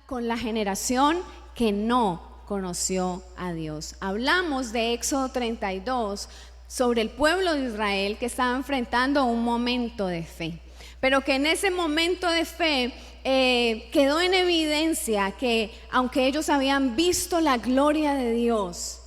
con la generación que no conoció a Dios. Hablamos de Éxodo 32 sobre el pueblo de Israel que estaba enfrentando un momento de fe, pero que en ese momento de fe quedó en evidencia que aunque ellos habían visto la gloria de Dios,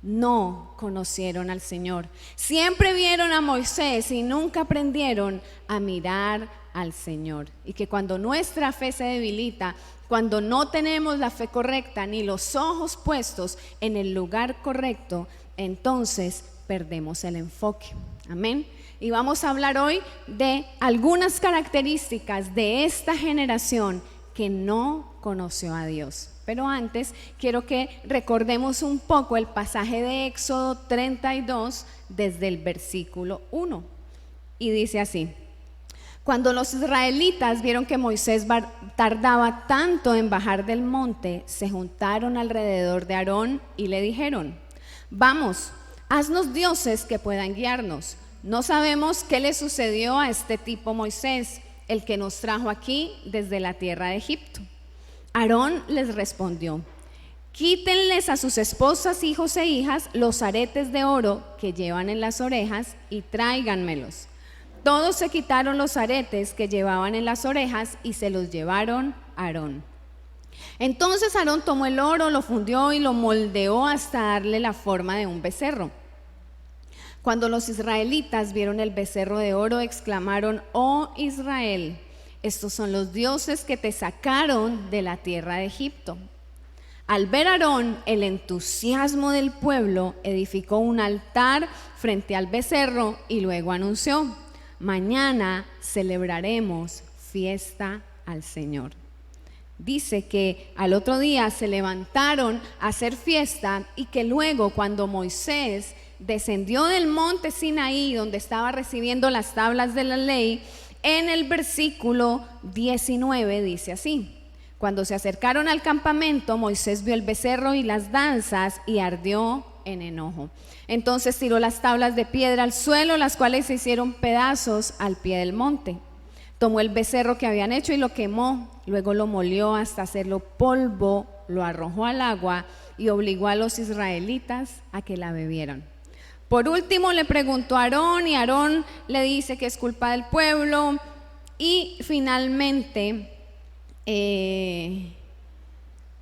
no conocieron al Señor. Siempre vieron a Moisés y nunca aprendieron a mirar al Señor. Y que cuando nuestra fe se debilita, cuando no tenemos la fe correcta ni los ojos puestos en el lugar correcto, entonces perdemos el enfoque. Amén. Y vamos a hablar hoy de algunas características de esta generación que no conoció a Dios. Pero antes quiero que recordemos un poco el pasaje de Éxodo 32 desde el versículo 1. Y dice así: cuando los israelitas vieron que Moisés tardaba tanto en bajar del monte, se juntaron alrededor de Aarón y le dijeron: vamos, haznos dioses que puedan guiarnos. No sabemos qué le sucedió a este tipo Moisés, el que nos trajo aquí desde la tierra de Egipto. Aarón les respondió: quítenles a sus esposas, hijos e hijas los aretes de oro que llevan en las orejas y tráiganmelos. Todos se quitaron los aretes que llevaban en las orejas y se los llevaron a Aarón. Entonces Aarón tomó el oro, lo fundió y lo moldeó hasta darle la forma de un becerro. Cuando los israelitas vieron el becerro de oro, exclamaron: oh Israel, estos son los dioses que te sacaron de la tierra de Egipto. Al ver a Aarón el entusiasmo del pueblo, edificó un altar frente al becerro y luego anunció: mañana celebraremos fiesta al Señor. Dice que al otro día se levantaron a hacer fiesta y que luego, cuando Moisés descendió del monte Sinaí, donde estaba recibiendo las tablas de la ley, en el versículo 19 dice así: cuando se acercaron al campamento, Moisés vio el becerro y las danzas y ardió en enojo. Entonces tiró las tablas de piedra al suelo, las cuales se hicieron pedazos al pie del monte. Tomó el becerro que habían hecho y lo quemó, luego lo molió hasta hacerlo polvo, lo arrojó al agua y obligó a los israelitas a que la bebieran. Por último le preguntó a Aarón y Aarón le dice que es culpa del pueblo. Y finalmente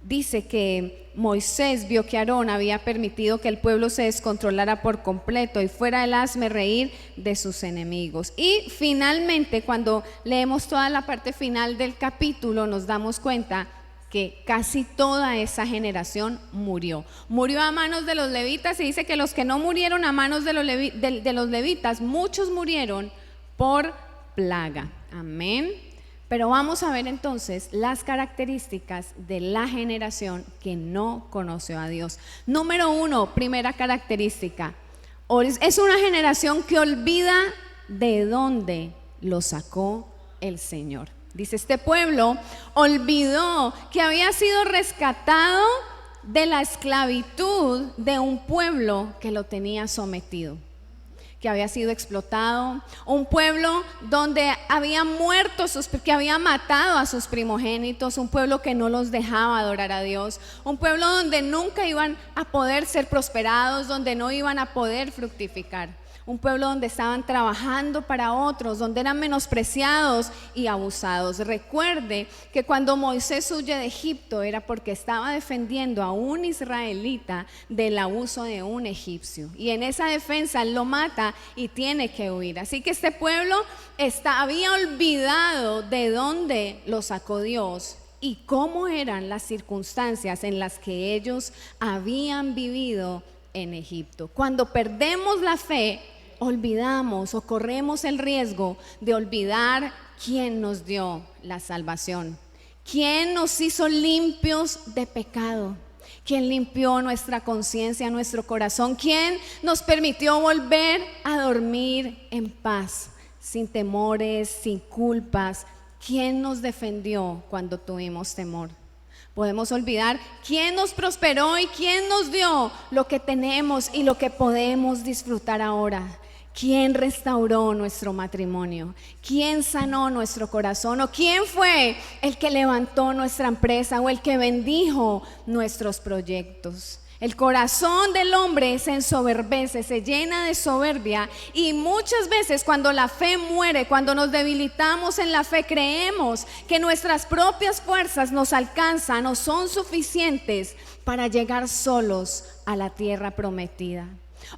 dice que Moisés vio que Aarón había permitido que el pueblo se descontrolara por completo y fuera el hazmerreír de sus enemigos. Y finalmente, cuando leemos toda la parte final del capítulo, nos damos cuenta que casi toda esa generación murió a manos de los levitas. Y dice que los que no murieron a manos de los levitas, muchos murieron por plaga. Amén. Pero vamos a ver entonces las características de la generación que no conoció a Dios. Número 1, primera característica: es una generación que olvida de dónde lo sacó el Señor. Dice: este pueblo olvidó que había sido rescatado de la esclavitud de un pueblo que lo tenía sometido, que había sido explotado, un pueblo donde había muerto, que había matado a sus primogénitos, un pueblo que no los dejaba adorar a Dios, un pueblo donde nunca iban a poder ser prosperados, donde no iban a poder fructificar. Un pueblo donde estaban trabajando para otros, donde eran menospreciados y abusados. Recuerde que cuando Moisés huye de Egipto era porque estaba defendiendo a un israelita del abuso de un egipcio. Y en esa defensa él lo mata y tiene que huir. Así que este pueblo había olvidado de dónde lo sacó Dios y cómo eran las circunstancias en las que ellos habían vivido en Egipto. Cuando perdemos la fe, olvidamos o corremos el riesgo de olvidar quién nos dio la salvación, quién nos hizo limpios de pecado, quién limpió nuestra conciencia, nuestro corazón, quién nos permitió volver a dormir en paz, sin temores, sin culpas, quién nos defendió cuando tuvimos temor. Podemos olvidar quién nos prosperó y quién nos dio lo que tenemos y lo que podemos disfrutar ahora. ¿Quién restauró nuestro matrimonio? ¿Quién sanó nuestro corazón? ¿O quién fue el que levantó nuestra empresa o el que bendijo nuestros proyectos? El corazón del hombre se ensoberbece, se llena de soberbia, y muchas veces cuando la fe muere, cuando nos debilitamos en la fe, creemos que nuestras propias fuerzas nos alcanzan o son suficientes para llegar solos a la tierra prometida,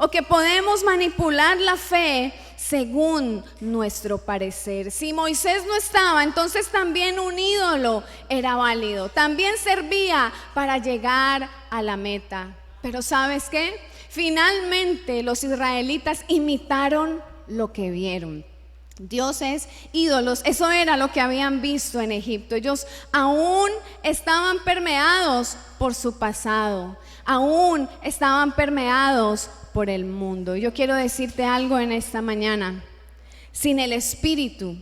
o que podemos manipular la fe según nuestro parecer. Si Moisés no estaba, entonces también un ídolo era válido, también servía para llegar a la meta. Pero ¿sabes qué? Finalmente los israelitas imitaron lo que vieron. Dioses, ídolos, eso era lo que habían visto en Egipto. Ellos aún estaban permeados por su pasado, aún estaban permeados por el mundo. Yo quiero decirte algo en esta mañana: sin el Espíritu,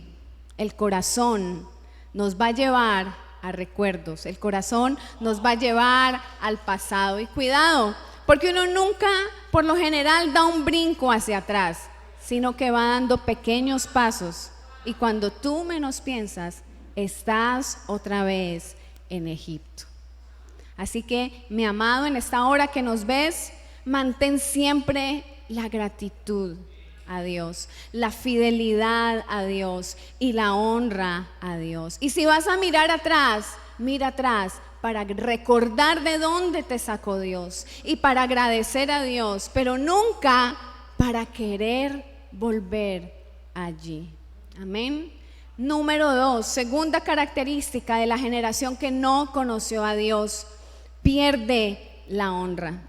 el corazón nos va a llevar a recuerdos, el corazón nos va a llevar al pasado. Y cuidado, porque uno nunca, por lo general, da un brinco hacia atrás, sino que va dando pequeños pasos, y cuando tú menos piensas, estás otra vez en Egipto. Así que, mi amado, en esta hora que nos ves, mantén siempre la gratitud a Dios, la fidelidad a Dios y la honra a Dios. Y si vas a mirar atrás, mira atrás para recordar de dónde te sacó Dios y para agradecer a Dios, pero nunca para querer volver allí. Amén. Número 2, segunda característica de la generación que no conoció a Dios: pierde la honra.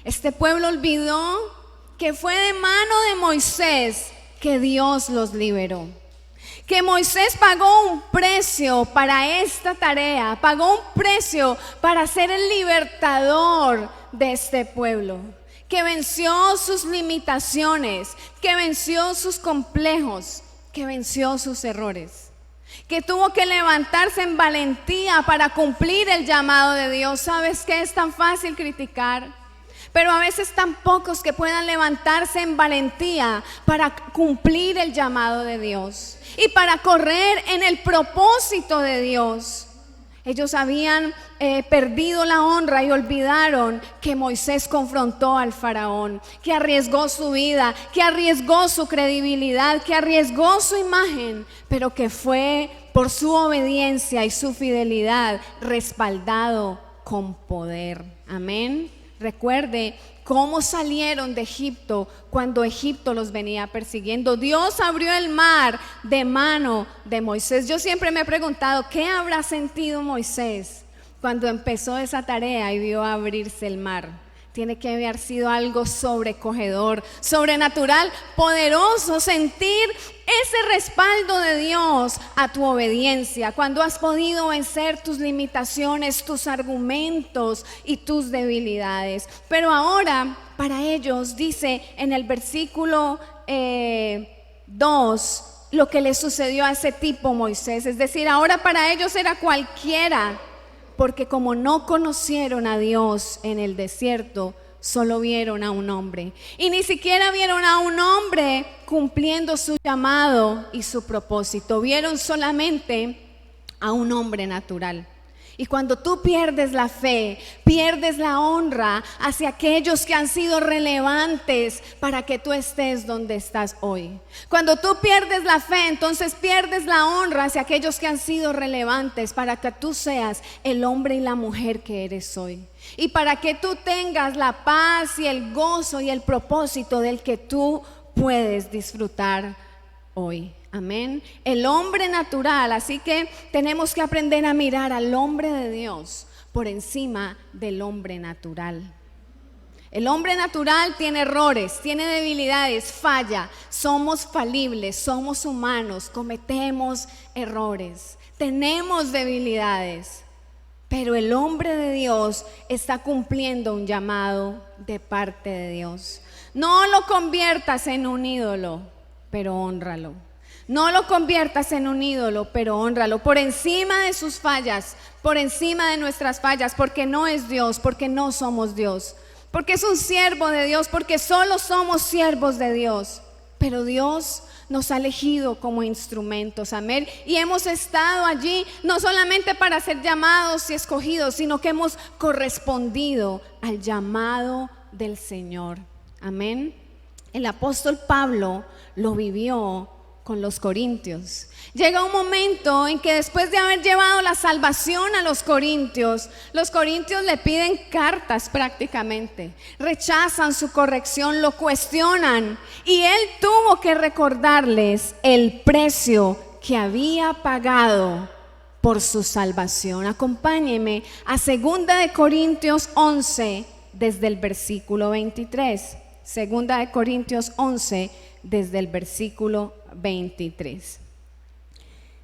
Este pueblo olvidó que fue de mano de Moisés que Dios los liberó, que Moisés pagó un precio para esta tarea, pagó un precio para ser el libertador de este pueblo, que venció sus limitaciones, que venció sus complejos, que venció sus errores, que tuvo que levantarse en valentía para cumplir el llamado de Dios. ¿Sabes qué? Es tan fácil criticar, pero a veces tan pocos que puedan levantarse en valentía para cumplir el llamado de Dios y para correr en el propósito de Dios. Ellos habían perdido la honra y olvidaron que Moisés confrontó al faraón, que arriesgó su vida, que arriesgó su credibilidad, que arriesgó su imagen, pero que fue por su obediencia y su fidelidad respaldado con poder. Amén. Recuerde cómo salieron de Egipto cuando Egipto los venía persiguiendo. Dios abrió el mar de mano de Moisés. Yo siempre me he preguntado, ¿qué habrá sentido Moisés cuando empezó esa tarea y vio abrirse el mar? Tiene que haber sido algo sobrecogedor, sobrenatural, poderoso, sentir ese respaldo de Dios a tu obediencia, cuando has podido vencer tus limitaciones, tus argumentos y tus debilidades. Pero ahora, para ellos, dice en el versículo 2, lo que le sucedió a ese tipo Moisés. Es decir, ahora para ellos era cualquiera, porque como no conocieron a Dios en el desierto, solo vieron a un hombre. Y ni siquiera vieron a un hombre cumpliendo su llamado y su propósito. Vieron solamente a un hombre natural. Y cuando tú pierdes la fe, pierdes la honra hacia aquellos que han sido relevantes para que tú estés donde estás hoy. Cuando tú pierdes la fe, entonces pierdes la honra hacia aquellos que han sido relevantes para que tú seas el hombre y la mujer que eres hoy. Y para que tú tengas la paz y el gozo y el propósito del que tú puedes disfrutar hoy. Amén. El hombre natural, así que tenemos que aprender a mirar al hombre de Dios por encima del hombre natural. El hombre natural tiene errores, tiene debilidades, falla, somos falibles, somos humanos, cometemos errores, tenemos debilidades. Pero el hombre de Dios está cumpliendo un llamado de parte de Dios. No lo conviertas en un ídolo, pero hónralo. No lo conviertas en un ídolo, pero hónralo por encima de sus fallas, por encima de nuestras fallas, porque no es Dios, porque no somos Dios, porque es un siervo de Dios, porque solo somos siervos de Dios. pero Dios nos ha elegido como instrumentos, amén. Y hemos estado allí no solamente para ser llamados y escogidos, sino que hemos correspondido al llamado del Señor, amén. El apóstol Pablo lo vivió con los corintios. Llega un momento en que después de haber llevado la salvación a los corintios le piden cartas prácticamente, rechazan su corrección, lo cuestionan, y él tuvo que recordarles el precio que había pagado por su salvación. Acompáñeme a 2 de Corintios 11 desde el versículo 23. 2 de Corintios 11 desde el versículo 23.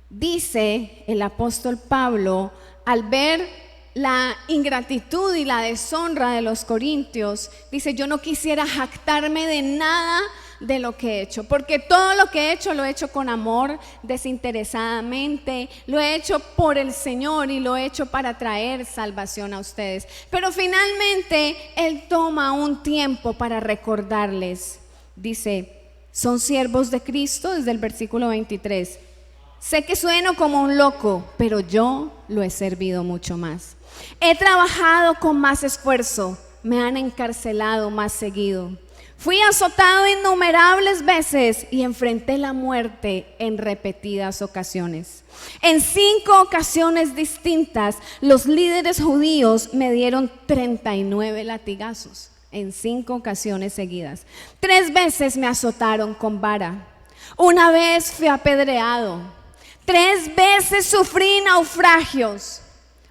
Dice el apóstol Pablo, al ver la ingratitud y la deshonra de los corintios, dice: yo no quisiera jactarme de nada de lo que he hecho, porque todo lo que he hecho lo he hecho con amor, desinteresadamente, lo he hecho por el Señor y lo he hecho para traer salvación a ustedes. Pero finalmente él toma un tiempo para recordarles. Dice: son siervos de Cristo, desde el versículo 23. Sé que sueno como un loco, pero yo lo he servido mucho más. He trabajado con más esfuerzo, me han encarcelado más seguido. Fui azotado innumerables veces y enfrenté la muerte en repetidas ocasiones. En 5 ocasiones distintas, los líderes judíos me dieron 39 latigazos. En 5 ocasiones seguidas. 3 veces me azotaron con vara. Una vez fui apedreado. 3 veces sufrí naufragios.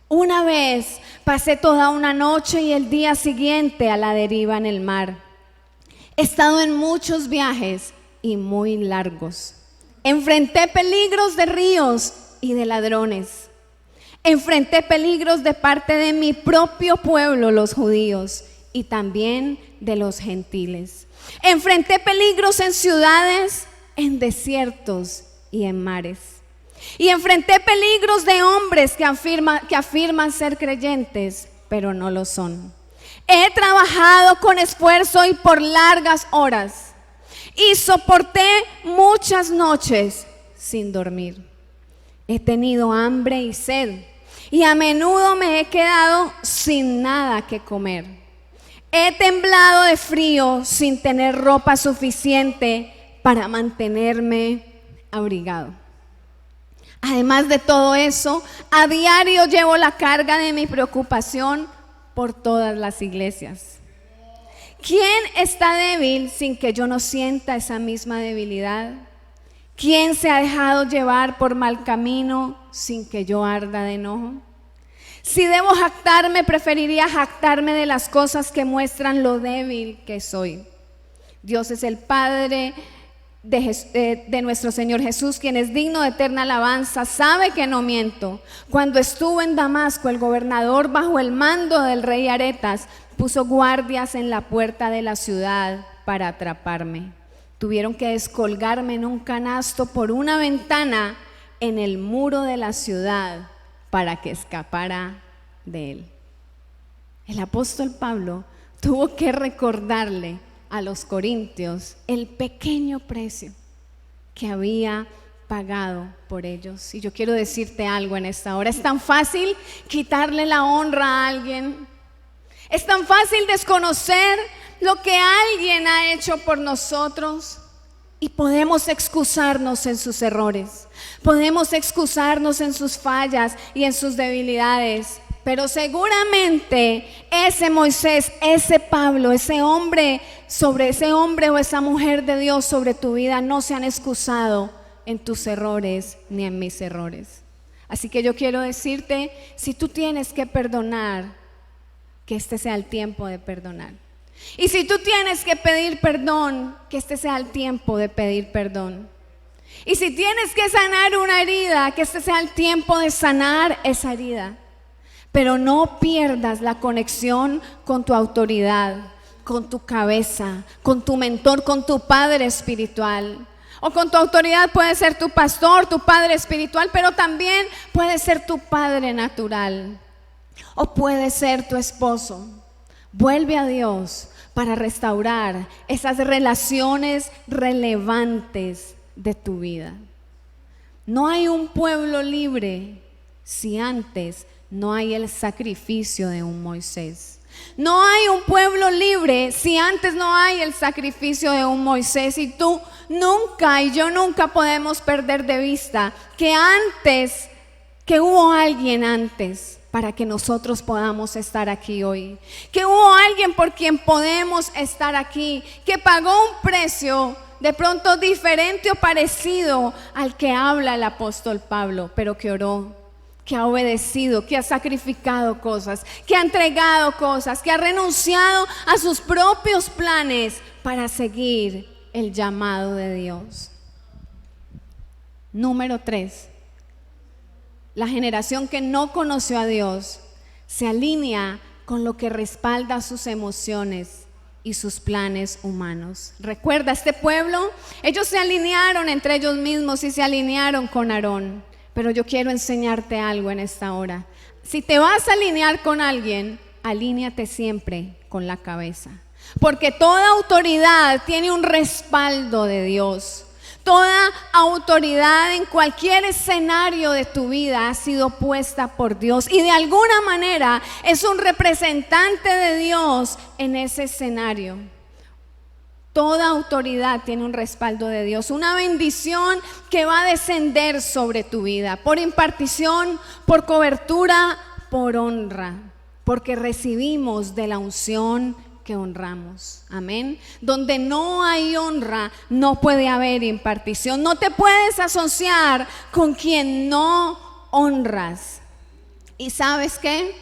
Una vez pasé toda una noche y el día siguiente a la deriva en el mar. He estado en muchos viajes y muy largos. Enfrenté peligros de ríos y de ladrones. Enfrenté peligros de parte de mi propio pueblo, los judíos, y también de los gentiles. Enfrenté peligros en ciudades, en desiertos y en mares. Y enfrenté peligros de hombres que afirman ser creyentes, pero no lo son. He trabajado con esfuerzo y por largas horas, y soporté muchas noches sin dormir. He tenido hambre y sed, y a menudo me he quedado sin nada que comer. He temblado de frío sin tener ropa suficiente para mantenerme abrigado. Además de todo eso, a diario llevo la carga de mi preocupación por todas las iglesias. ¿Quién está débil sin que yo no sienta esa misma debilidad? ¿Quién se ha dejado llevar por mal camino sin que yo arda de enojo? Si debo jactarme, preferiría jactarme de las cosas que muestran lo débil que soy. Dios es el Padre de nuestro Señor Jesús, quien es digno de eterna alabanza, sabe que no miento. Cuando estuve en Damasco, el gobernador, bajo el mando del rey Aretas, puso guardias en la puerta de la ciudad para atraparme. Tuvieron que descolgarme en un canasto por una ventana en el muro de la ciudad para que escapara de él. El apóstol Pablo tuvo que recordarle a los corintios el pequeño precio que había pagado por ellos. Y yo quiero decirte algo en esta hora: es tan fácil quitarle la honra a alguien, es tan fácil desconocer lo que alguien ha hecho por nosotros, y podemos excusarnos en sus errores, podemos excusarnos en sus fallas y en sus debilidades. Pero seguramente ese Moisés, ese Pablo, ese hombre o esa mujer de Dios sobre tu vida no se han excusado en tus errores ni en mis errores. Así que yo quiero decirte, si tú tienes que perdonar, que este sea el tiempo de perdonar. Y si tú tienes que pedir perdón, que este sea el tiempo de pedir perdón. Y si tienes que sanar una herida, que este sea el tiempo de sanar esa herida. Pero no pierdas la conexión con tu autoridad, con tu cabeza, con tu mentor, con tu padre espiritual. O con tu autoridad puede ser tu pastor, tu padre espiritual, pero también puede ser tu padre natural. O puede ser tu esposo. Vuelve a Dios, para restaurar esas relaciones relevantes de tu vida. No hay un pueblo libre si antes no hay el sacrificio de un Moisés. No hay un pueblo libre si antes no hay el sacrificio de un Moisés. Y tú nunca y yo nunca podemos perder de vista que hubo alguien antes para que nosotros podamos estar aquí hoy. Que hubo alguien por quien podemos estar aquí, que pagó un precio de pronto diferente o parecido al que habla el apóstol Pablo, pero que oró, que ha obedecido, que ha sacrificado cosas, que ha entregado cosas, que ha renunciado a sus propios planes para seguir el llamado de Dios. Número 3. La generación que no conoció a Dios se alinea con lo que respalda sus emociones y sus planes humanos. Recuerda, este pueblo, ellos se alinearon entre ellos mismos y se alinearon con Aarón. Pero yo quiero enseñarte algo en esta hora. Si te vas a alinear con alguien, alíneate siempre con la cabeza. Porque toda autoridad tiene un respaldo de Dios. Toda autoridad en cualquier escenario de tu vida ha sido puesta por Dios y de alguna manera es un representante de Dios en ese escenario. Toda autoridad tiene un respaldo de Dios, una bendición que va a descender sobre tu vida, por impartición, por cobertura, por honra, porque recibimos de la unción que honramos. Amén. Donde no hay honra, no puede haber impartición. No te puedes asociar con quien no honras. ¿Y sabes qué?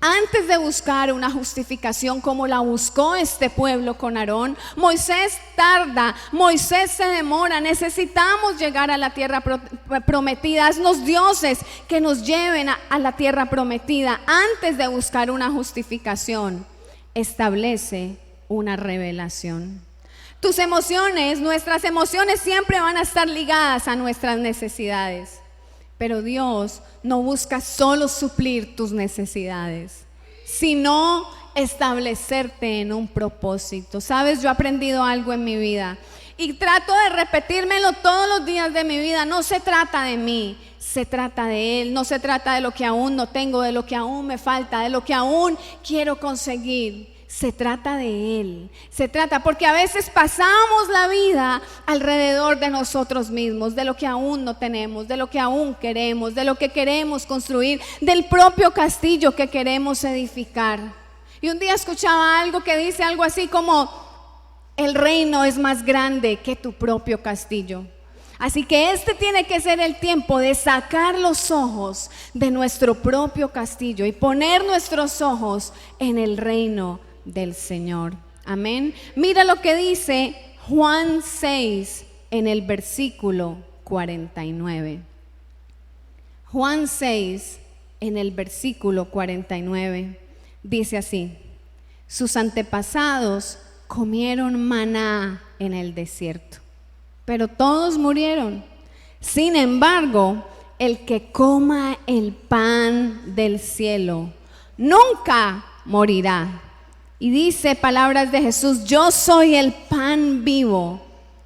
Antes de buscar una justificación como la buscó este pueblo con Aarón, Moisés tarda, Moisés se demora. Necesitamos llegar a la tierra prometida. Haznos dioses que nos lleven a la tierra prometida. Antes de buscar una justificación, establece una revelación. Tus emociones, nuestras emociones siempre van a estar ligadas a nuestras necesidades. Pero Dios no busca solo suplir tus necesidades, sino establecerte en un propósito. Sabes, yo he aprendido algo en mi vida y trato de repetírmelo todos los días de mi vida. No se trata de mí, se trata de Él. No se trata de lo que aún no tengo, de lo que aún me falta, de lo que aún quiero conseguir. Se trata de Él, se trata, porque a veces pasamos la vida alrededor de nosotros mismos, de lo que aún no tenemos, de lo que aún queremos, de lo que queremos construir, del propio castillo que queremos edificar. Y un día escuchaba algo que dice algo así como: el reino es más grande que tu propio castillo. Así que este tiene que ser el tiempo de sacar los ojos de nuestro propio castillo y poner nuestros ojos en el reino del Señor. Amén. Mira lo que dice Juan 6 en el versículo 49. Juan 6 en el versículo 49 dice así: sus antepasados comieron maná en el desierto, pero todos murieron. Sin embargo, el que coma el pan del cielo nunca morirá. Y dice palabras de Jesús: yo soy el pan vivo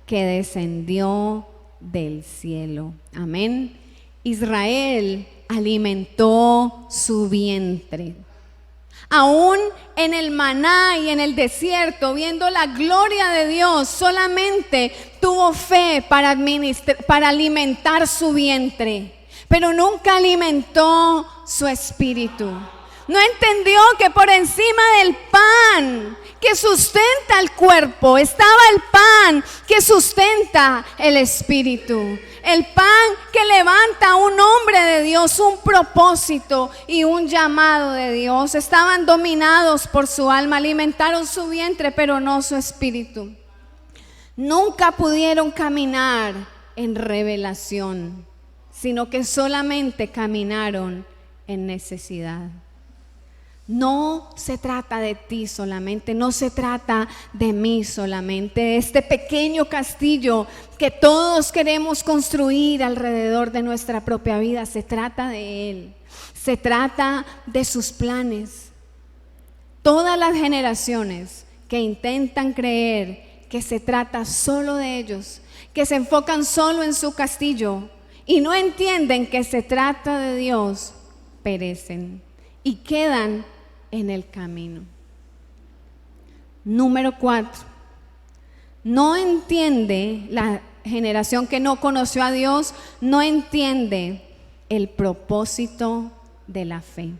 que descendió del cielo. Amén. Israel alimentó su vientre. Aún en el maná y en el desierto, viendo la gloria de Dios, solamente tuvo fe para alimentar su vientre, pero nunca alimentó su espíritu. No entendió que por encima del pan que sustenta el cuerpo estaba el pan que sustenta el espíritu. El pan que levanta a un hombre de Dios, un propósito y un llamado de Dios. Estaban dominados por su alma, alimentaron su vientre, pero no su espíritu. Nunca pudieron caminar en revelación, sino que solamente caminaron en necesidad. No se trata de ti solamente, no se trata de mí solamente, de este pequeño castillo que todos queremos construir alrededor de nuestra propia vida. Se trata de Él, se trata de sus planes. Todas las generaciones que intentan creer que se trata solo de ellos, que se enfocan solo en su castillo y no entienden que se trata de Dios, perecen y quedan en el camino. Número 4. No entiende la generación que no conoció a Dios, no entiende el propósito de la fe.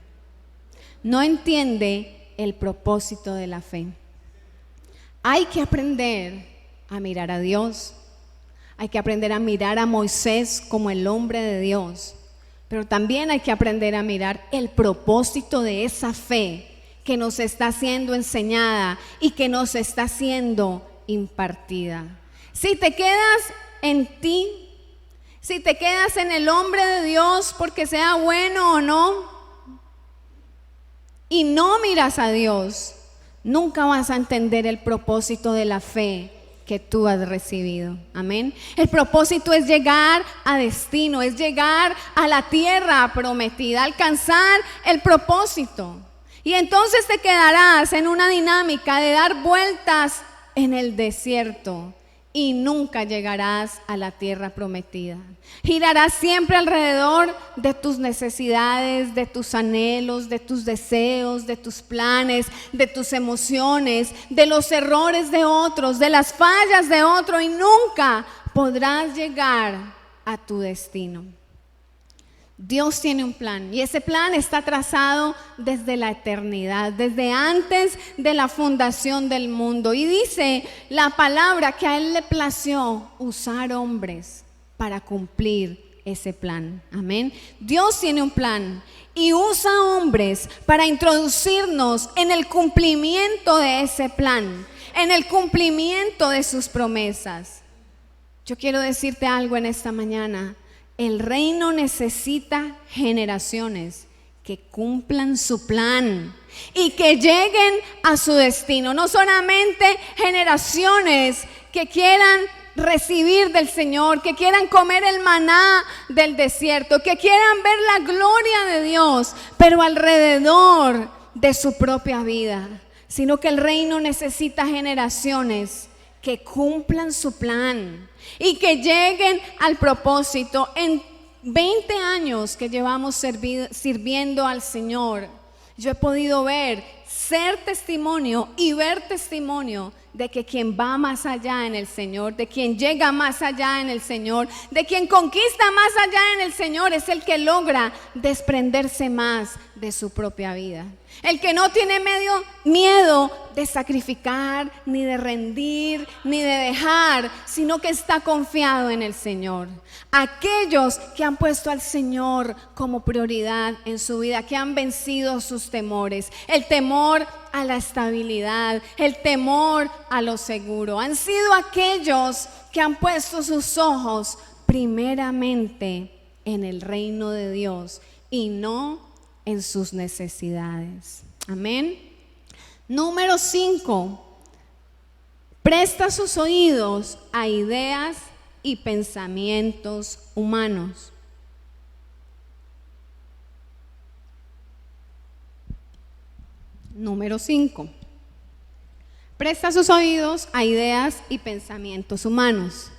No entiende el propósito de la fe. Hay que aprender a mirar a Dios. Hay que aprender a mirar a Moisés como el hombre de Dios. Pero también hay que aprender a mirar el propósito de esa fe que nos está siendo enseñada y que nos está siendo impartida. Si te quedas en ti, si te quedas en el hombre de Dios porque sea bueno o no, y no miras a Dios, nunca vas a entender el propósito de la fe que tú has recibido. Amén. El propósito es llegar a destino, es llegar a la tierra prometida, alcanzar el propósito. Y entonces te quedarás en una dinámica de dar vueltas en el desierto y nunca llegarás a la tierra prometida. Girarás siempre alrededor de tus necesidades, de tus anhelos, de tus deseos, de tus planes, de tus emociones, de los errores de otros, de las fallas de otro, y nunca podrás llegar a tu destino. Dios tiene un plan y ese plan está trazado desde la eternidad, desde antes de la fundación del mundo. Y dice la palabra que a Él le plació usar hombres para cumplir ese plan. Amén. Dios tiene un plan y usa hombres para introducirnos en el cumplimiento de ese plan, en el cumplimiento de sus promesas. Yo quiero decirte algo en esta mañana. El reino necesita generaciones que cumplan su plan y que lleguen a su destino. No solamente generaciones que quieran recibir del Señor, que quieran comer el maná del desierto, que quieran ver la gloria de Dios, pero alrededor de su propia vida, sino que el reino necesita generaciones que cumplan su plan y que lleguen al propósito. En 20 años que llevamos sirviendo al Señor, yo he podido ser testimonio y ver testimonio de que quien va más allá en el Señor, de quien llega más allá en el Señor, de quien conquista más allá en el Señor, es el que logra desprenderse más de su propia vida. El que no tiene miedo de sacrificar, ni de rendir, ni de dejar, sino que está confiado en el Señor. Aquellos que han puesto al Señor como prioridad en su vida, que han vencido sus temores, el temor a la estabilidad, el temor a lo seguro, han sido aquellos que han puesto sus ojos primeramente en el reino de Dios y no en sus necesidades. Amén. Número 5. Presta sus oídos a ideas y pensamientos humanos. Número 5. Presta sus oídos a ideas y pensamientos humanos.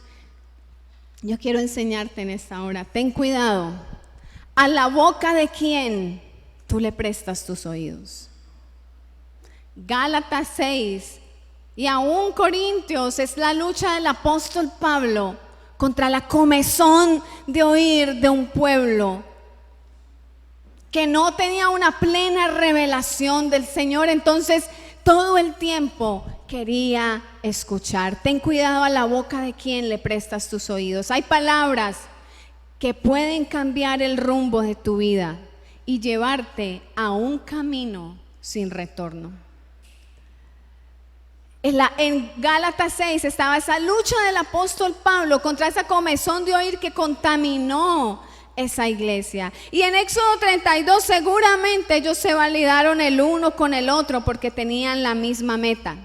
Yo quiero enseñarte en esta hora, ten cuidado. ¿A la boca de quién tú le prestas tus oídos? Gálatas 6 y aún Corintios es la lucha del apóstol Pablo contra la comezón de oír de un pueblo que no tenía una plena revelación del Señor. Entonces todo el tiempo quería escuchar. Ten cuidado a la boca de quién le prestas tus oídos. Hay palabras que pueden cambiar el rumbo de tu vida y llevarte a un camino sin retorno. En Gálatas 6 estaba esa lucha del apóstol Pablo contra esa comezón de oír que contaminó esa iglesia. Y en Éxodo 32 seguramente ellos se validaron el uno con el otro porque tenían la misma meta.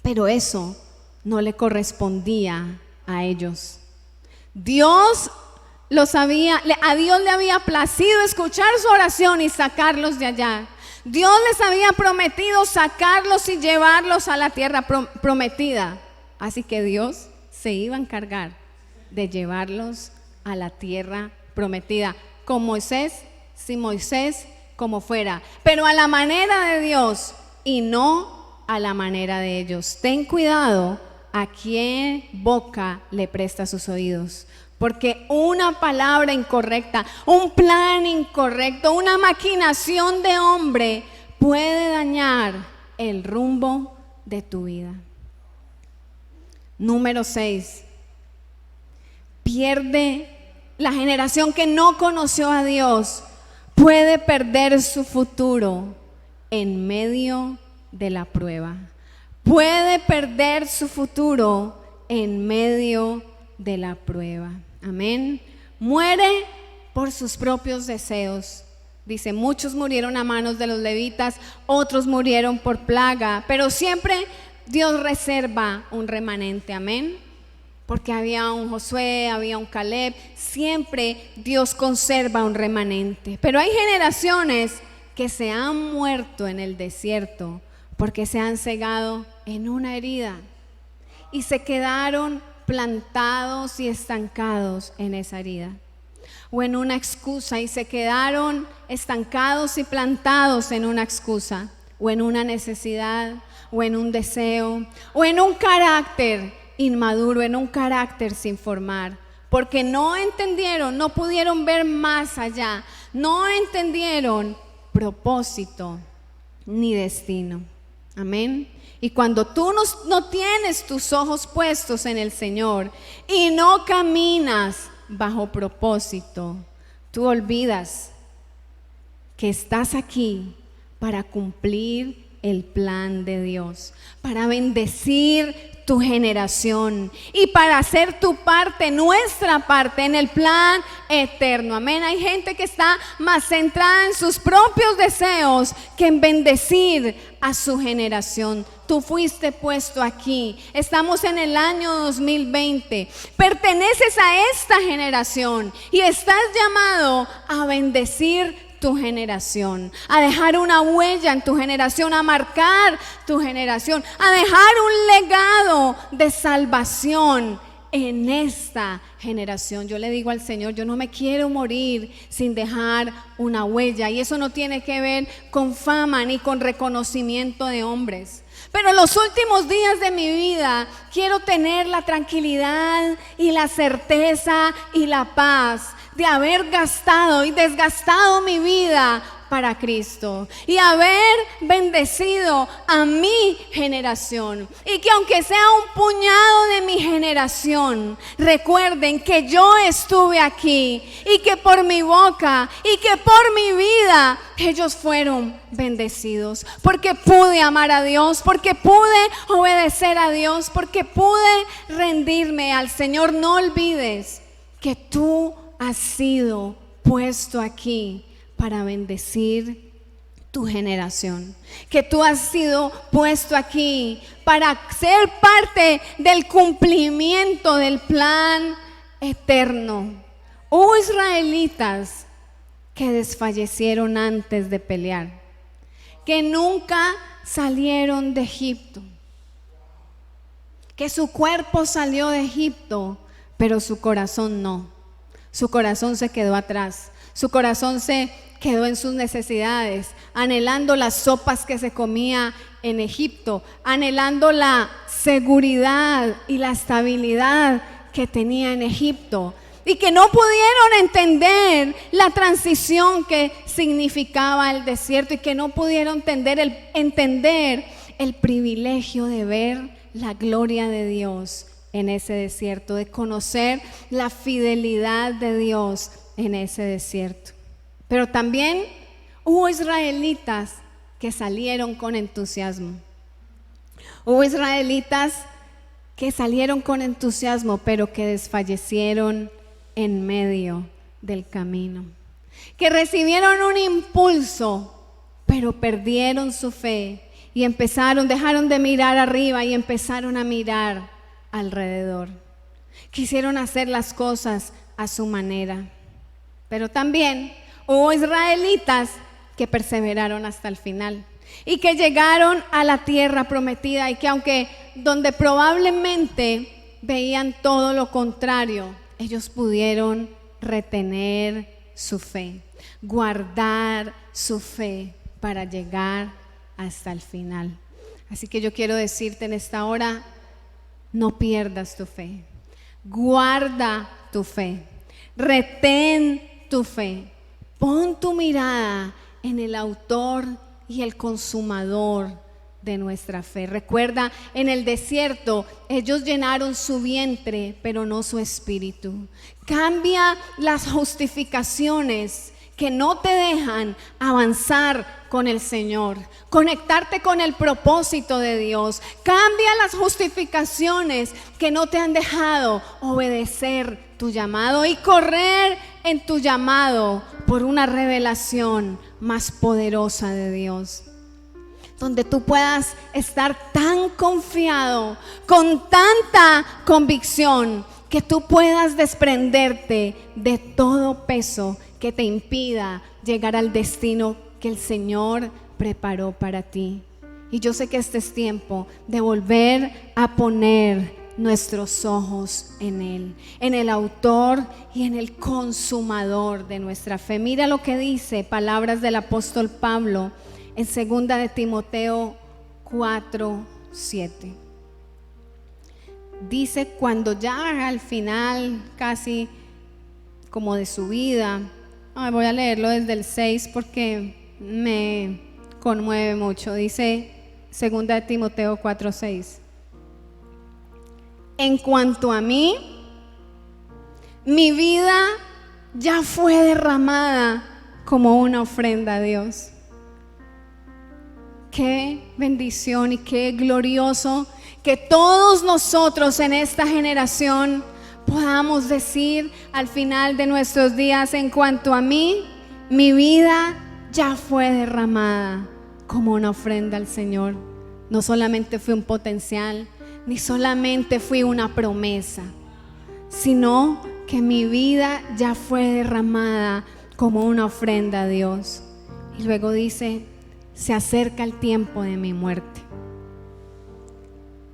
Pero eso no le correspondía a ellos. A Dios le había placido escuchar su oración y sacarlos de allá. Dios les había prometido sacarlos y llevarlos a la tierra prometida. Así que Dios se iba a encargar de llevarlos a la tierra prometida. Con Moisés, sin Moisés, como fuera. Pero a la manera de Dios y no a la manera de ellos. Ten cuidado a quien boca le presta sus oídos. Porque una palabra incorrecta, un plan incorrecto, una maquinación de hombre puede dañar el rumbo de tu vida. Número 6. Pierde la generación que no conoció a Dios, puede perder su futuro en medio de la prueba. Puede perder su futuro en medio de la prueba. Amén. Muere por sus propios deseos. Dice, muchos murieron a manos de los levitas, otros murieron por plaga, pero siempre Dios reserva un remanente. Amén. Porque había un Josué, había un Caleb, siempre Dios conserva un remanente. Pero hay generaciones que se han muerto en el desierto porque se han cegado en una herida y se quedaron plantados y estancados en esa herida, o en una excusa, y se quedaron estancados y plantados en una excusa, o en una necesidad, o en un deseo, o en un carácter inmaduro, en un carácter sin formar, porque no entendieron, no pudieron ver más allá, no entendieron propósito ni destino. Amén. Y cuando tú no tienes tus ojos puestos en el Señor y no caminas bajo propósito, tú olvidas que estás aquí para cumplir el plan de Dios, para bendecir tu generación y para hacer tu parte, nuestra parte en el plan eterno. Amén. Hay gente que está más centrada en sus propios deseos que en bendecir a su generación. Tú fuiste puesto aquí. Estamos en el año 2020. Perteneces a esta generación y estás llamado a bendecir tu generación, a dejar una huella en tu generación, a marcar tu generación, a dejar un legado de salvación en esta generación. Yo le digo al Señor, yo no me quiero morir sin dejar una huella, y eso no tiene que ver con fama ni con reconocimiento de hombres. Pero en los últimos días de mi vida quiero tener la tranquilidad y la certeza y la paz de haber gastado y desgastado mi vida para Cristo y haber bendecido a mi generación, y que aunque sea un puñado de mi generación, recuerden que yo estuve aquí y que por mi boca y que por mi vida ellos fueron bendecidos, porque pude amar a Dios, porque pude obedecer a Dios, porque pude rendirme al Señor. No olvides que tú has sido puesto aquí para bendecir tu generación, que tú has sido puesto aquí para ser parte del cumplimiento del plan eterno. Hubo israelitas que desfallecieron antes de pelear, que nunca salieron de Egipto, que su cuerpo salió de Egipto, pero su corazón no. Su corazón se quedó atrás, su corazón se quedó en sus necesidades, anhelando las sopas que se comía en Egipto, anhelando la seguridad y la estabilidad que tenía en Egipto, y que no pudieron entender la transición que significaba el desierto, y que no pudieron entender el privilegio de ver la gloria de Dios en ese desierto, de conocer la fidelidad de Dios en ese desierto. Pero también hubo israelitas que salieron con entusiasmo. Hubo israelitas que salieron con entusiasmo, pero que desfallecieron en medio del camino. Que recibieron un impulso, pero perdieron su fe y dejaron de mirar arriba y empezaron a mirar alrededor. Quisieron hacer las cosas a su manera. Pero también hubo israelitas que perseveraron hasta el final y que llegaron a la tierra prometida, y que aunque donde probablemente veían todo lo contrario, ellos pudieron retener su fe, guardar su fe para llegar hasta el final. Así que yo quiero decirte en esta hora, no pierdas tu fe, guarda tu fe, retén tu fe, pon tu mirada en el autor y el consumador de nuestra fe. Recuerda, en el desierto ellos llenaron su vientre, pero no su espíritu. Cambia las justificaciones que no te dejan avanzar con el Señor, conectarte con el propósito de Dios. Cambia las justificaciones que no te han dejado obedecer tu llamado y correr en tu llamado por una revelación más poderosa de Dios, donde tú puedas estar tan confiado, con tanta convicción, que tú puedas desprenderte de todo peso que te impida llegar al destino que el Señor preparó para ti. Y yo sé que este es tiempo de volver a poner nuestros ojos en Él, en el autor y en el consumador de nuestra fe. Mira lo que dice, palabras del apóstol Pablo en 2 de Timoteo 4:7. Dice, cuando ya al final casi como de su vida, voy a leerlo desde el 6 porque me conmueve mucho. Dice 2 de Timoteo 4:6. En cuanto a mí, mi vida ya fue derramada como una ofrenda a Dios. Qué bendición y qué glorioso que todos nosotros en esta generación podamos decir al final de nuestros días: en cuanto a mí, mi vida ya fue derramada como una ofrenda al Señor. No solamente fue un potencial, ni solamente fui una promesa, sino que mi vida ya fue derramada como una ofrenda a Dios. Y luego dice, se acerca el tiempo de mi muerte.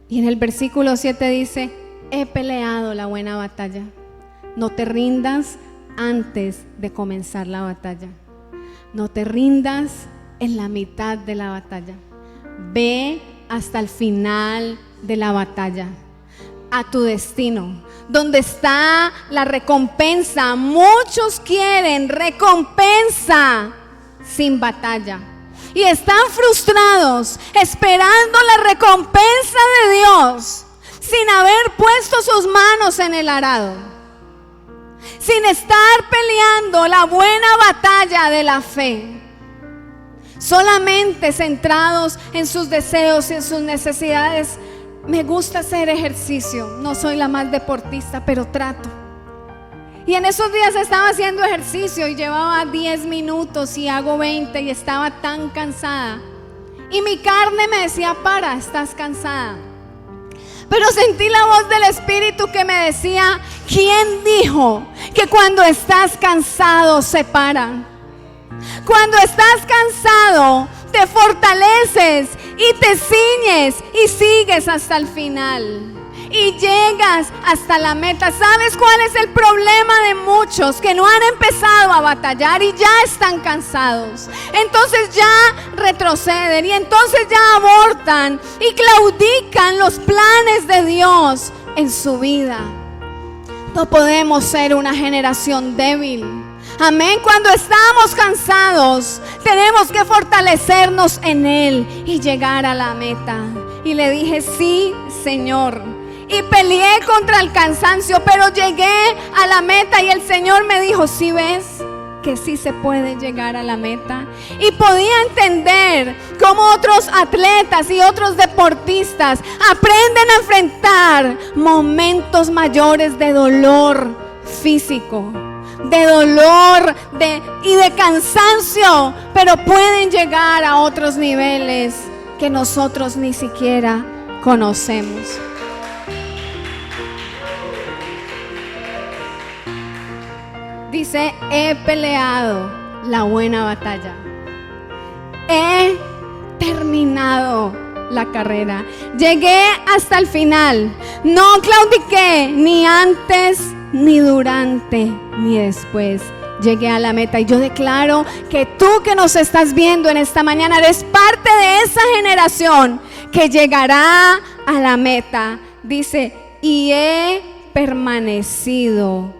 Y en el versículo 7 dice, he peleado la buena batalla. No te rindas antes de comenzar la batalla. No te rindas en la mitad de la batalla. Ve hasta el final de la batalla, a tu destino, donde está la recompensa. Muchos quieren recompensa sin batalla y están frustrados esperando la recompensa de Dios sin haber puesto sus manos en el arado, sin estar peleando la buena batalla de la fe, solamente centrados en sus deseos y en sus necesidades. Me gusta hacer ejercicio, no soy la más deportista, pero trato. Y en esos días estaba haciendo ejercicio y llevaba 10 minutos y hago 20 y estaba tan cansada. Y mi carne me decía, para, estás cansada. Pero sentí la voz del Espíritu que me decía, ¿quién dijo que cuando estás cansado se para? Cuando estás cansado te fortaleces y te ciñes y sigues hasta el final y llegas hasta la meta. ¿Sabes cuál es el problema de muchos? Que no han empezado a batallar y ya están cansados. Entonces ya retroceden y entonces ya abortan y claudican los planes de Dios en su vida. No podemos ser una generación débil. Amén. Cuando estamos cansados, tenemos que fortalecernos en Él y llegar a la meta. Y le dije, sí, Señor. Y peleé contra el cansancio, pero llegué a la meta. Y el Señor me dijo, ¿sí ves que sí se puede llegar a la meta? Y podía entender cómo otros atletas y otros deportistas aprenden a enfrentar momentos mayores de dolor físico, de dolor y de cansancio, pero pueden llegar a otros niveles que nosotros ni siquiera conocemos. Dice, he peleado la buena batalla. terminado la carrera. Llegué hasta el final. No claudiqué ni antes, ni durante, ni después. Llegué a la meta y yo declaro que tú que nos estás viendo en esta mañana eres parte de esa generación que llegará a la meta. Dice, y he permanecido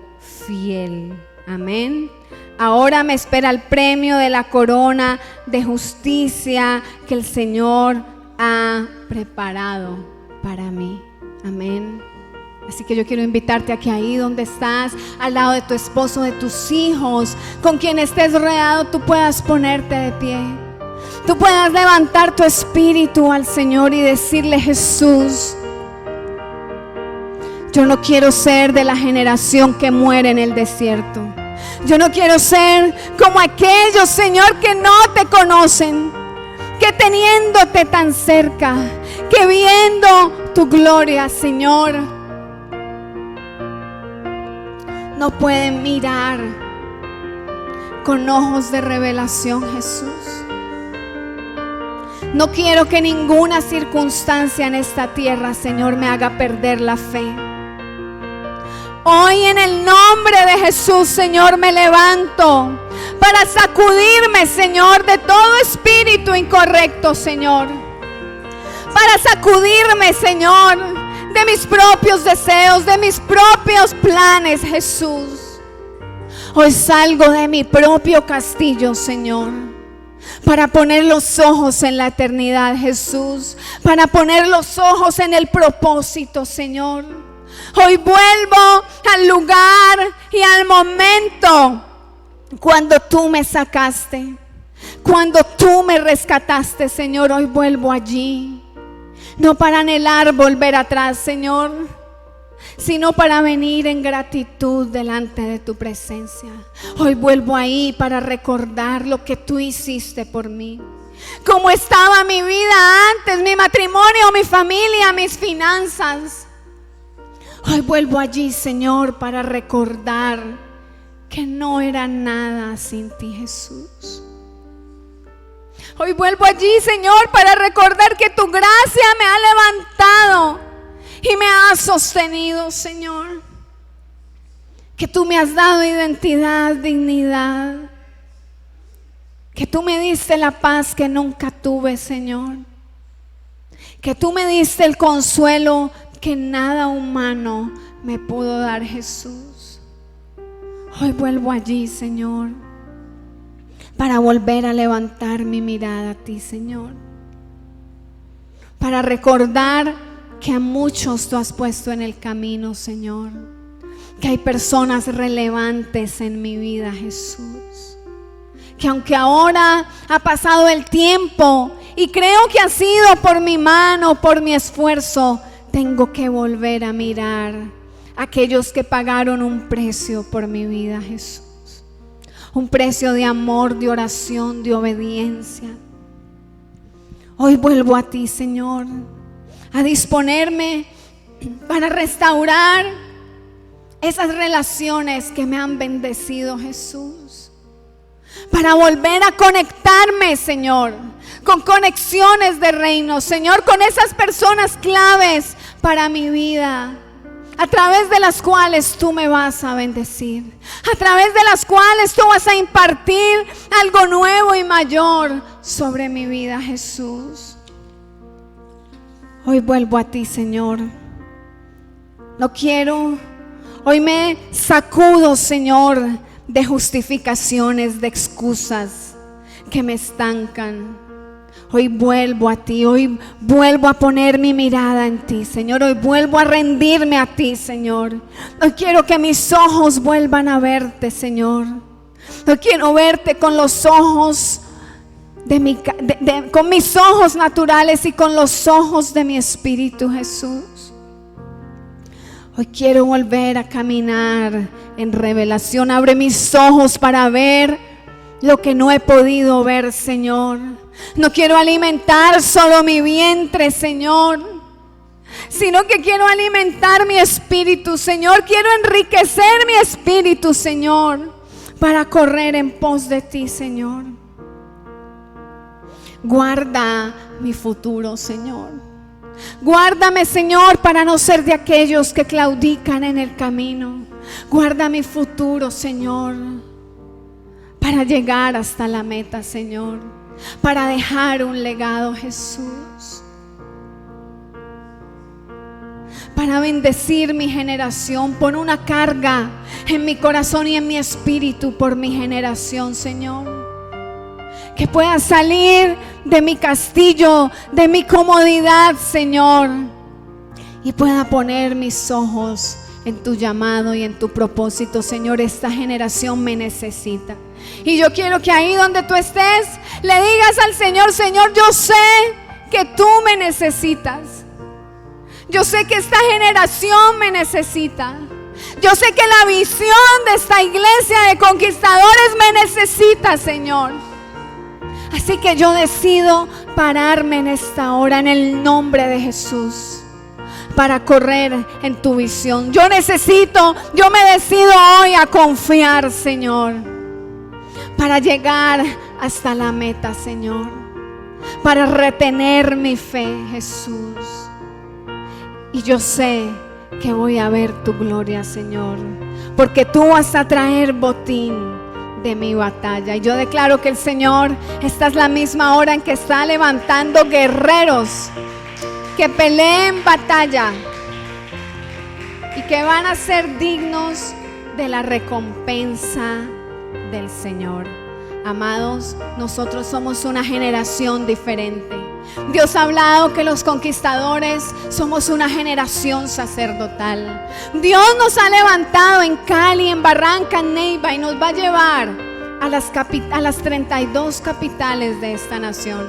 fiel. Amén. Ahora me espera el premio de la corona de justicia que el Señor ha preparado para mí. Amén. Así que yo quiero invitarte a que ahí donde estás, al lado de tu esposo, de tus hijos, con quien estés rodeado, tú puedas ponerte de pie. Tú puedas levantar tu espíritu al Señor y decirle: Jesús, yo no quiero ser de la generación que muere en el desierto. Yo no quiero ser como aquellos, Señor, que no te conocen, que teniéndote tan cerca, que viendo tu gloria, Señor, no pueden mirar con ojos de revelación, Jesús. No quiero que ninguna circunstancia en esta tierra, Señor, me haga perder la fe. Hoy en el nombre de Jesús, Señor, me levanto para sacudirme, Señor, de todo espíritu incorrecto, Señor. Para sacudirme, Señor, de mis propios deseos, de mis propios planes, Jesús. Hoy salgo de mi propio castillo, Señor, para poner los ojos en la eternidad, Jesús. Para poner los ojos en el propósito, Señor. Hoy vuelvo al lugar y al momento cuando tú me sacaste, cuando tú me rescataste, Señor. Hoy vuelvo allí, no para anhelar volver atrás, Señor, sino para venir en gratitud delante de tu presencia. Hoy vuelvo ahí para recordar lo que tú hiciste por mí, cómo estaba mi vida antes, mi matrimonio, mi familia, mis finanzas. Hoy vuelvo allí, Señor, para recordar que no era nada sin ti, Jesús. Hoy vuelvo allí, Señor, para recordar que tu gracia me ha levantado y me ha sostenido, Señor. Que tú me has dado identidad, dignidad. Que tú me diste la paz que nunca tuve, Señor. Que tú me diste el consuelo que nada humano me pudo dar, Jesús. Hoy vuelvo allí, Señor, para volver a levantar mi mirada a ti, Señor. Para recordar que a muchos tú has puesto en el camino, Señor. Que hay personas relevantes en mi vida, Jesús. Que aunque ahora ha pasado el tiempo y creo que ha sido por mi mano, por mi esfuerzo, tengo que volver a mirar a aquellos que pagaron un precio por mi vida, Jesús. Un precio de amor, de oración, de obediencia. Hoy vuelvo a ti, Señor, a disponerme para restaurar esas relaciones que me han bendecido, Jesús. Para volver a conectarme, Señor, con conexiones de reino, Señor, con esas personas claves para mi vida, a través de las cuales tú me vas a bendecir, a través de las cuales tú vas a impartir algo nuevo y mayor sobre mi vida, Jesús. Hoy vuelvo a ti, Señor. No quiero, hoy me sacudo, Señor, de justificaciones, de excusas que me estancan. Hoy vuelvo a ti, hoy vuelvo a poner mi mirada en ti, Señor. Hoy vuelvo a rendirme a ti, Señor. Hoy quiero que mis ojos vuelvan a verte, Señor. Hoy quiero verte con los ojos con mis ojos naturales y con los ojos de mi espíritu, Jesús. Hoy quiero volver a caminar en revelación. Abre mis ojos para ver lo que no he podido ver, Señor. No quiero alimentar solo mi vientre, Señor, sino que quiero alimentar mi espíritu, Señor. Quiero enriquecer mi espíritu, Señor, para correr en pos de ti, Señor. Guarda mi futuro, Señor. Guárdame, Señor, para no ser de aquellos que claudican en el camino. Guarda mi futuro, Señor, para llegar hasta la meta, Señor, para dejar un legado, Jesús, para bendecir mi generación. Pon una carga en mi corazón y en mi espíritu por mi generación, Señor. Que pueda salir de mi castillo, de mi comodidad, Señor, y pueda poner mis ojos en tu llamado y en tu propósito, Señor. Esta generación me necesita. Y yo quiero que ahí donde tú estés, le digas al Señor: Señor, yo sé que tú me necesitas. Yo sé que esta generación me necesita. Yo sé que la visión de esta iglesia de conquistadores me necesita, Señor. Así que yo decido pararme en esta hora en el nombre de Jesús para correr en tu visión. Yo me decido hoy a confiar, Señor, para llegar hasta la meta, Señor, para retener mi fe, Jesús. Y yo sé que voy a ver tu gloria, Señor, porque tú vas a traer botín de mi batalla. Y yo declaro que el Señor, esta es la misma hora en que está levantando guerreros que peleen batalla y que van a ser dignos de la recompensa del Señor. Amados, nosotros somos una generación diferente. Dios ha hablado que los conquistadores somos una generación sacerdotal. Dios nos ha levantado en Cali, en Barranca, en Neiva, y nos va a llevar a las 32 capitales de esta nación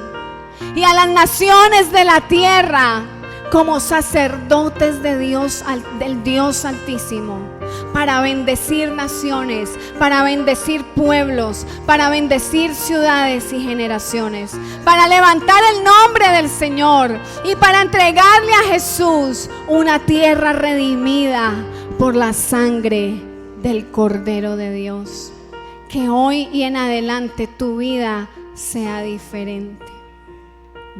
y a las naciones de la tierra como sacerdotes de Dios, del Dios Altísimo, para bendecir naciones, para bendecir pueblos, para bendecir ciudades y generaciones, para levantar el nombre del Señor y para entregarle a Jesús una tierra redimida por la sangre del Cordero de Dios. Que hoy y en adelante tu vida sea diferente.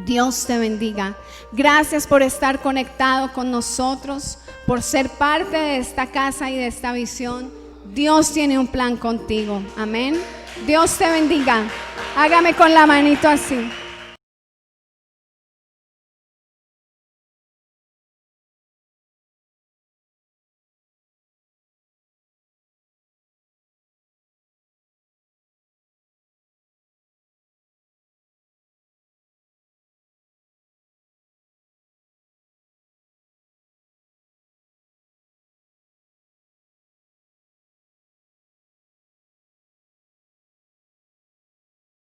Dios te bendiga. Gracias por estar conectado con nosotros, por ser parte de esta casa y de esta visión. Dios tiene un plan contigo. Amén. Dios te bendiga. Hágame con la manito así.